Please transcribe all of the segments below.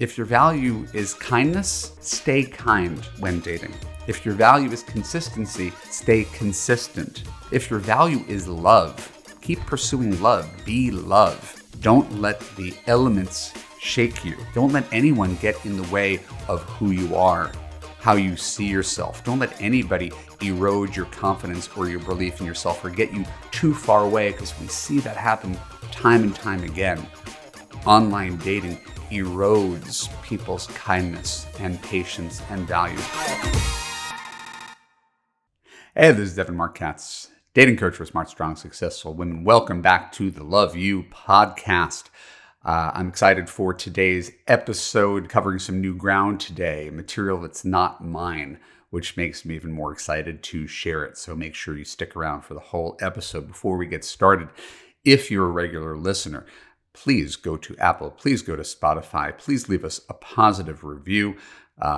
If your value is kindness, stay kind when dating. If your value is consistency, stay consistent. If your value is love, keep pursuing love. Be love. Don't let the elements shake you. Don't let anyone get in the way of who you are, how you see yourself. Don't let anybody erode your confidence or your belief in yourself or get you too far away, because we see that happen time and time again. Online dating erodes people's kindness and patience and value. Hey, this is Marc Katz, dating coach for smart, strong, successful women. Welcome back to the Love You podcast. I'm excited for today's episode, covering some new ground today, material that's not mine, which makes me even more excited to share it. So make sure you stick around for the whole episode. Before we get started, if you're a regular listener, please go to Apple, please go to Spotify, please leave us a positive review.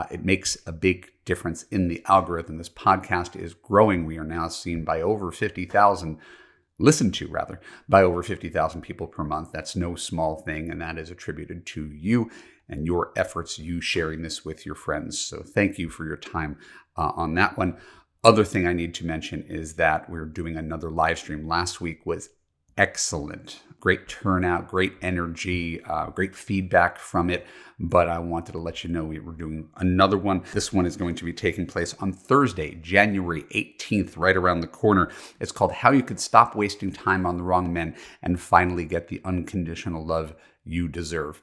It makes a big difference in the algorithm. This podcast is growing. We are now seen by over 50,000, listened to rather, by over 50,000 people per month. That's no small thing, and that is attributed to you and your efforts, you sharing this with your friends. So thank you for your time on that one. Other thing I need to mention is that we're doing another live stream. Last week was excellent. Great turnout, great energy, great feedback from it. But I wanted to let you know we were doing another one. This one is going to be taking place on Thursday, January 18th, right around the corner. It's called How You Could Stop Wasting Time on the Wrong Men and Finally Get the Unconditional Love You Deserve.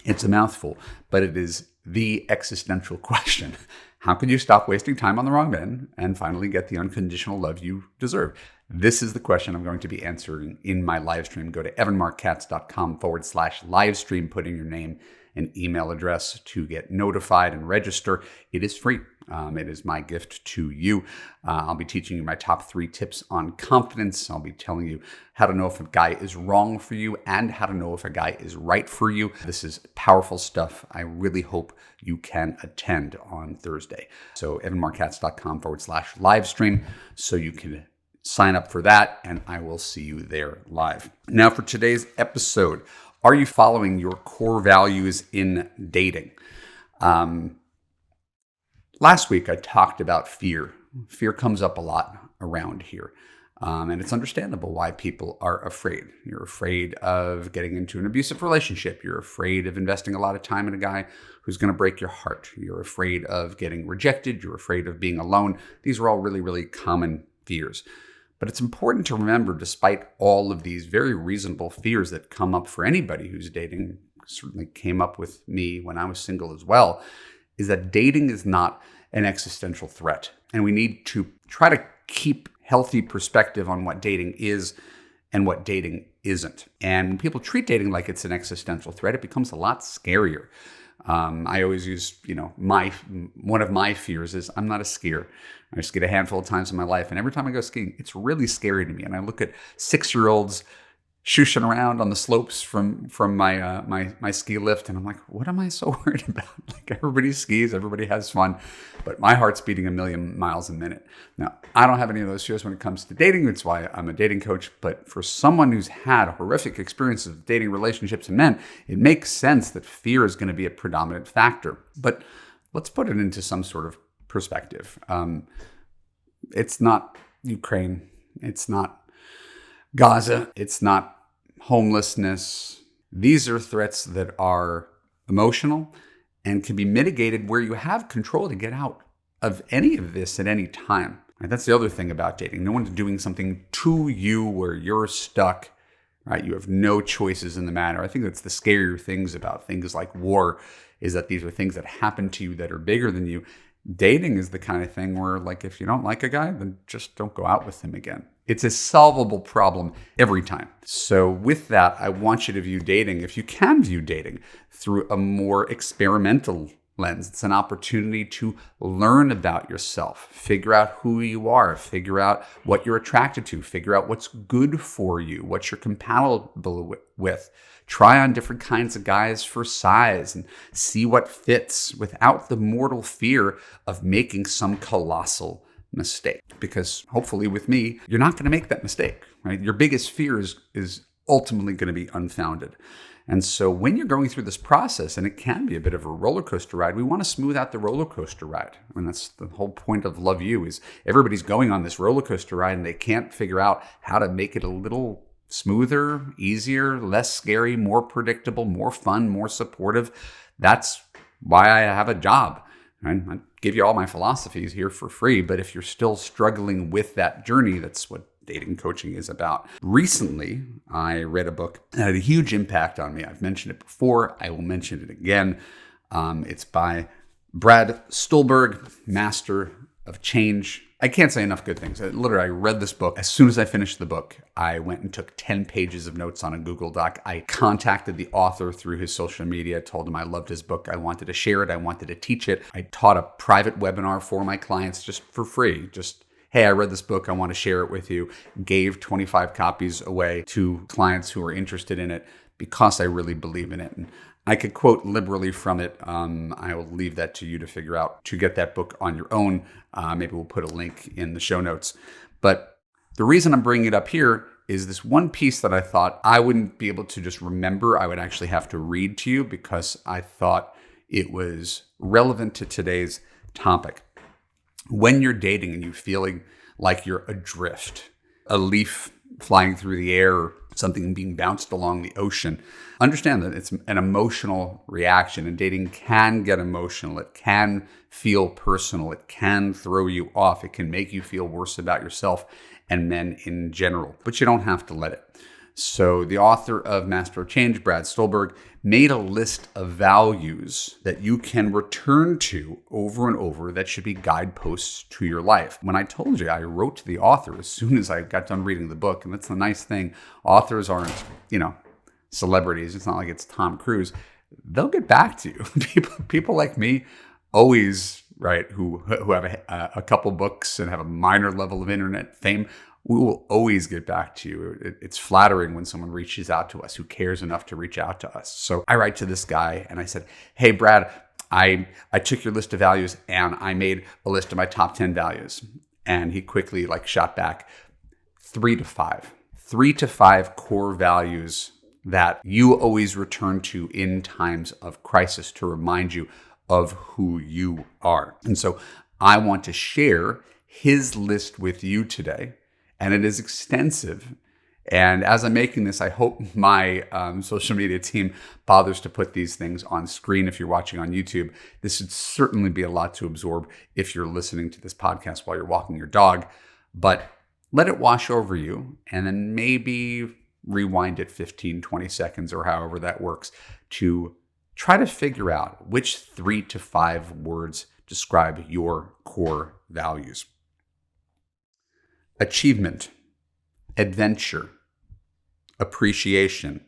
It's a mouthful, but it is the existential question. How can you stop wasting time on the wrong men and finally get the unconditional love you deserve? This is the question I'm going to be answering in my live stream. Go to evanmarckatz.com/live stream, put in your name and email address to get notified and register. It is free. It is my gift to you. I'll be teaching you my top 3 tips on confidence. I'll be telling you how to know if a guy is wrong for you and how to know if a guy is right for you. This is powerful stuff. I really hope you can attend on Thursday. So evanmarckatz.com/live stream so you can sign up for that, and I will see you there live. Now for today's episode, are you following your core values in dating? Last week I talked about fear. Fear comes up a lot around here. And it's understandable why people are afraid. You're afraid of getting into an abusive relationship. You're afraid of investing a lot of time in a guy who's going to break your heart. You're afraid of getting rejected. You're afraid of being alone. These are all really, really common fears. But it's important to remember, despite all of these very reasonable fears that come up for anybody who's dating, certainly came up with me when I was single as well, is that dating is not an existential threat. And we need to try to keep healthy perspective on what dating is and what dating isn't. And when people treat dating like it's an existential threat, it becomes a lot scarier. I always use, one of my fears is I'm not a skier. I skied a handful of times in my life, and every time I go skiing, it's really scary to me. And I look at 6-year-olds shooshing around on the slopes from my my ski lift, and I'm like, what am I so worried about? Like, everybody skis, everybody has fun, but my heart's beating 1,000,000 miles a minute. Now, I don't have any of those fears when it comes to dating. That's why I'm a dating coach. But for someone who's had horrific experiences with dating, relationships, and men, it makes sense that fear is going to be a predominant factor. But let's put it into some sort of perspective. It's not Ukraine. It's not Gaza. It's not homelessness. These are threats that are emotional and can be mitigated where you have control to get out of any of this at any time. Right? That's the other thing about dating. No one's doing something to you where you're stuck. Right? You have no choices in the matter. I think that's the scarier things about things like war, is that these are things that happen to you that are bigger than you. Dating is the kind of thing where, like, if you don't like a guy, then just don't go out with him again. It's a solvable problem every time. So with that, I want you to view dating, if you can view dating, through a more experimental lens. It's an opportunity to learn about yourself, figure out who you are, figure out what you're attracted to, figure out what's good for you, what you're compatible with. Try on different kinds of guys for size and see what fits without the mortal fear of making some colossal mistake. Because hopefully with me, you're not going to make that mistake, right? Your biggest fear is ultimately going to be unfounded. And so when you're going through this process, and it can be a bit of a roller coaster ride, we want to smooth out the roller coaster ride. I mean, that's the whole point of Love You, is everybody's going on this roller coaster ride and they can't figure out how to make it a little smoother, easier, less scary, more predictable, more fun, more supportive. That's why I have a job. And I give you all my philosophies here for free, but if you're still struggling with that journey, that's what dating coaching is about. Recently, I read a book that had a huge impact on me. I've mentioned it before. I will mention it again. It's by Brad Stulberg, Master of Change. I can't say enough good things. I read this book. As soon as I finished the book, I went and took 10 pages of notes on a Google Doc. I contacted the author through his social media, told him I loved his book. I wanted to share it. I wanted to teach it. I taught a private webinar for my clients just for free. Hey, I read this book. I want to share it with you. Gave 25 copies away to clients who were interested in it because I really believe in it. And I could quote liberally from it. I will leave that to you to figure out to get that book on your own. Maybe we'll put a link in the show notes. But the reason I'm bringing it up here is this one piece that I thought I wouldn't be able to just remember. I would actually have to read to you because I thought it was relevant to today's topic. When you're dating and you're feeling like you're adrift, a leaf flying through the air, or something being bounced along the ocean, understand that it's an emotional reaction, and dating can get emotional. It can feel personal. It can throw you off. It can make you feel worse about yourself and men in general, but you don't have to let it. So the author of Master of Change, Brad Stulberg, made a list of values that you can return to over and over that should be guideposts to your life. When I told you, I wrote to the author as soon as I got done reading the book. And that's the nice thing. Authors aren't, celebrities. It's not like it's Tom Cruise. They'll get back to you. People like me always, right, who have a couple books and have a minor level of internet fame, we will always get back to you. It's flattering when someone reaches out to us who cares enough to reach out to us. So I write to this guy and I said, hey, Brad, I took your list of values and I made a list of my top 10 values. And he quickly shot back 3 to 5. 3 to 5 core values that you always return to in times of crisis to remind you of who you are. And so I want to share his list with you today. And it is extensive. And as I'm making this, I hope my social media team bothers to put these things on screen if you're watching on YouTube. This would certainly be a lot to absorb if you're listening to this podcast while you're walking your dog. But let it wash over you and then maybe rewind it 15, 20 seconds or however that works to try to figure out which 3 to 5 words describe your core values. Achievement, adventure, appreciation,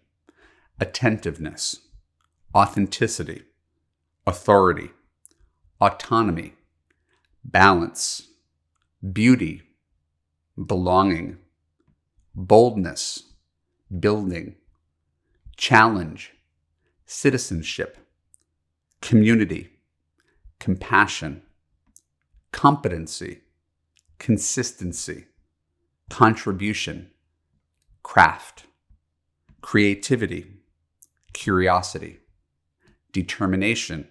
attentiveness, authenticity, authority, autonomy, balance, beauty, belonging, boldness, building, challenge, citizenship, community, compassion, competency, consistency, contribution, craft, creativity, curiosity, determination,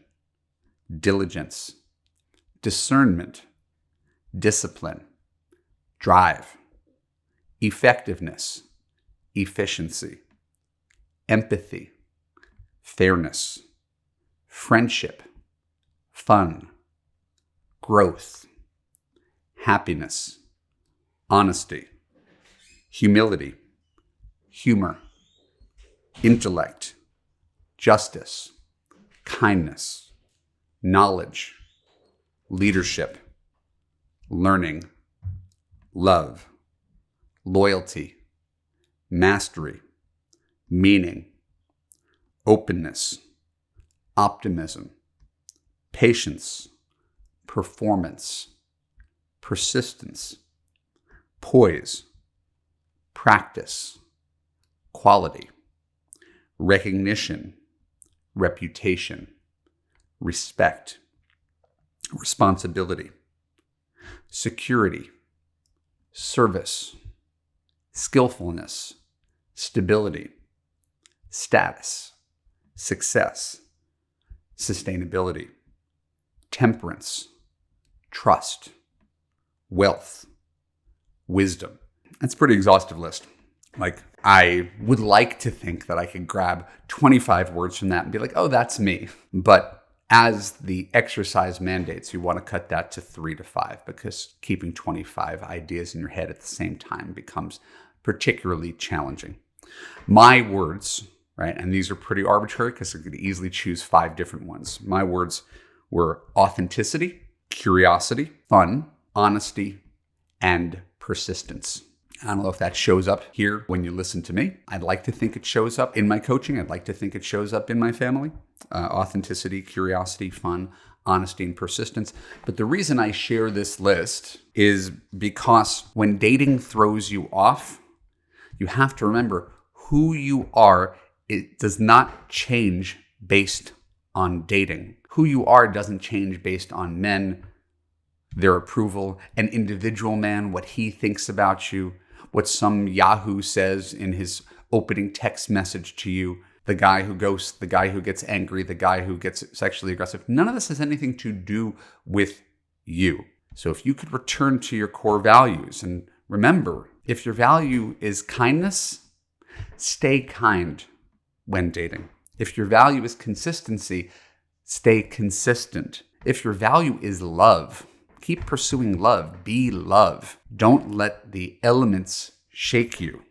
diligence, discernment, discipline, drive, effectiveness, efficiency, empathy, fairness, friendship, fun, growth, happiness, honesty, humility, humor, intellect, justice, kindness, knowledge, leadership, learning, love, loyalty, mastery, meaning, openness, optimism, patience, performance, persistence, poise, practice, quality, recognition, reputation, respect, responsibility, security, service, skillfulness, stability, status, success, sustainability, temperance, trust, wealth, wisdom. That's a pretty exhaustive list. Like, I would like to think that I could grab 25 words from that and be like, oh, that's me. But as the exercise mandates, you want to cut that to 3 to 5, because keeping 25 ideas in your head at the same time becomes particularly challenging. My words, right, and these are pretty arbitrary because I could easily choose 5 different ones. My words were authenticity, curiosity, fun, honesty, and persistence. I don't know if that shows up here when you listen to me. I'd like to think it shows up in my coaching. I'd like to think it shows up in my family. Authenticity, curiosity, fun, honesty, and persistence. But the reason I share this list is because when dating throws you off, you have to remember who you are. It does not change based on dating. Who you are doesn't change based on men, their approval, an individual man, what he thinks about you, what some Yahoo says in his opening text message to you, the guy who ghosts, the guy who gets angry, the guy who gets sexually aggressive. None of this has anything to do with you. So if you could return to your core values, and remember, if your value is kindness, stay kind when dating. If your value is consistency, stay consistent. If your value is love, keep pursuing love. Be love. Don't let the elements shake you.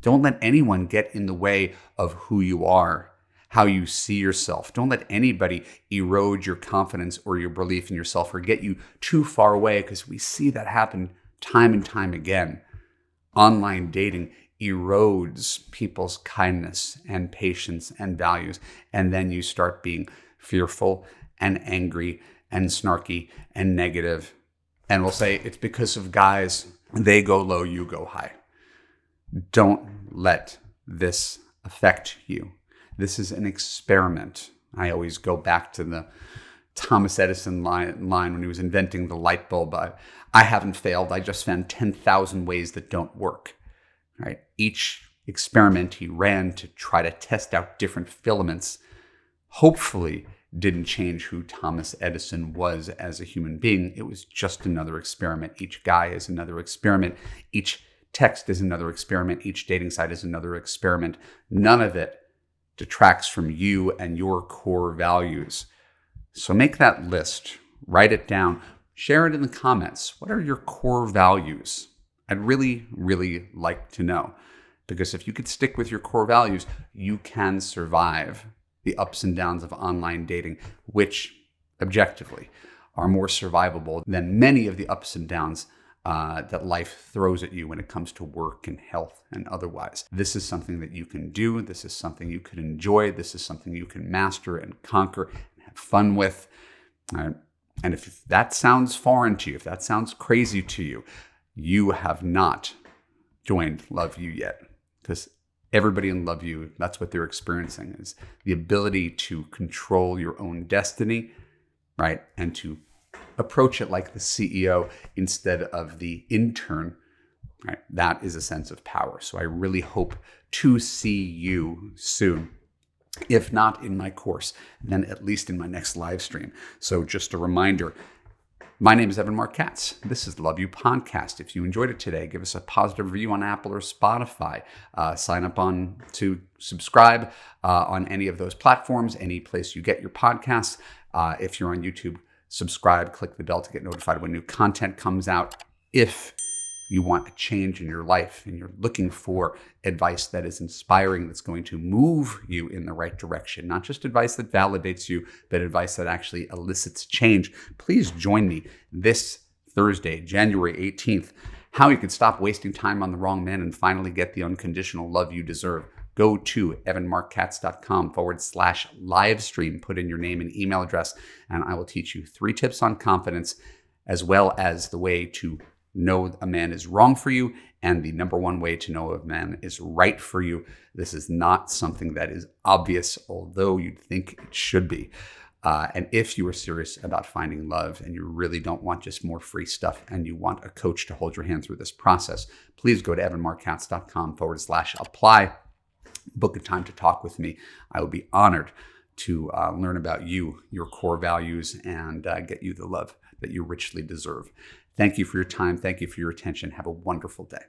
Don't let anyone get in the way of who you are, how you see yourself. Don't let anybody erode your confidence or your belief in yourself or get you too far away, because we see that happen time and time again. Online dating erodes people's kindness and patience and values, and then you start being fearful and angry and snarky and negative. And we'll say it's because of guys. They go low, you go high. Don't let this affect you. This is an experiment. I always go back to the Thomas Edison line when he was inventing the light bulb. I haven't failed. I just found 10,000 ways that don't work. Right? Each experiment he ran to try to test out different filaments hopefully didn't change who Thomas Edison was as a human being. It was just another experiment. Each guy is another experiment. Each text is another experiment. Each dating site is another experiment. None of it detracts from you and your core values. So make that list, write it down, share it in the comments. What are your core values? I'd really, really like to know, because if you could stick with your core values, you can survive the ups and downs of online dating, which objectively are more survivable than many of the ups and downs that life throws at you when it comes to work and health and otherwise. This is something that you can do. This is something you can enjoy. This is something you can master and conquer and have fun with. And if that sounds foreign to you, if that sounds crazy to you, you have not joined Love U yet, because everybody in Love U, that's what they're experiencing, is the ability to control your own destiny, right? And to approach it like the CEO instead of the intern, right? That is a sense of power. So I really hope to see you soon. If not in my course, then at least in my next live stream. So just a reminder, my name is Marc Katz. This is the Love U Podcast. If you enjoyed it today, give us a positive review on Apple or Spotify. Sign up to subscribe on any of those platforms, any place you get your podcasts. If you're on YouTube, subscribe, click the bell to get notified when new content comes out. If you want a change in your life and you're looking for advice that is inspiring, that's going to move you in the right direction, not just advice that validates you, but advice that actually elicits change, please join me this Thursday, January 18th. How you can stop wasting time on the wrong man and finally get the unconditional love you deserve. Go to evanmarckatz.com/livestream, put in your name and email address, and I will teach you 3 tips on confidence, as well as the way to know a man is wrong for you and the number 1 way to know a man is right for you. This is not something that is obvious, although you'd think it should be. And if you are serious about finding love and you really don't want just more free stuff and you want a coach to hold your hand through this process, please go to evanmarckatz.com/apply. book a time to talk with me. I will be honored to learn about you, your core values, and get you the love that you richly deserve. Thank you for your time. Thank you for your attention. Have a wonderful day.